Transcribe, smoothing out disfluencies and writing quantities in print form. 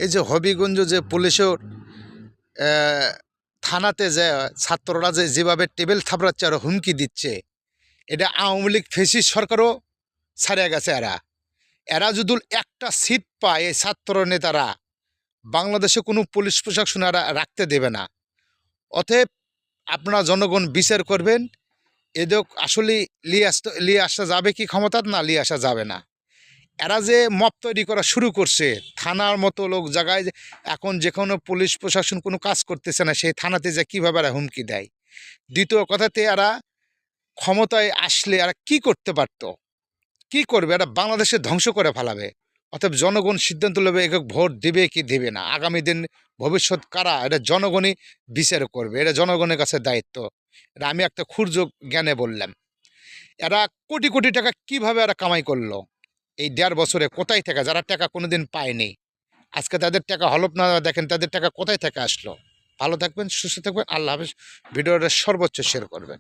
এই যে হবিগঞ্জ যে পুলিশের থানাতে যে ছাত্ররা যেভাবে টেবিল থাপড়াচ্ছে আর হুমকি দিচ্ছে, এটা আওয়ামী লীগ ফেসিস্ট সরকারও ছাড়িয়ে গেছে। এরা যদি একটা সিট পায়, এই ছাত্র নেতারা বাংলাদেশে কোনো পুলিশ প্রশাসন এরা রাখতে দেবে না। অতএব আপনারা জনগণ বিচার করবেন, এদের আসলে লিয়ে আসা যাবে কি ক্ষমতা, না লিয়ে আসা যাবে না। এরা যে মব তৈরি করা শুরু করছে থানার মতো লোক জায়গায়, এখন যে কোনো পুলিশ প্রশাসন কোনো কাজ করতেছে না, সেই থানাতে যে কীভাবে এরা হুমকি দেয়। দ্বিতীয় কথাতে এরা ক্ষমতায় আসলে এরা কি করতে পারত, কি করবে, এরা বাংলাদেশে ধ্বংস করে ফেলাবে। অতএব জনগণ সিদ্ধান্ত নেবে একে ভোট দেবে কি দেবে না। আগামী দিন ভবিষ্যৎ কারা, এটা জনগণই বিচার করবে, এটা জনগণের কাছে দায়িত্ব। এটা আমি একটা ক্ষুদ্র জ্ঞানে বললাম। এরা কোটি কোটি টাকা কিভাবে এরা কামাই করলো এই 1.5 বছরে, কোথায় থেকে, যারা টাকা কোনোদিন পায়নি আজকে তাদের টাকা হলপ না দেখেন তাদের টাকা কোথায় থেকে আসলো। ভালো থাকবেন, সুস্থ থাকবেন, আল্লাহ হাফেজ। ভিডিওটা সর্বোচ্চ শেয়ার করবেন।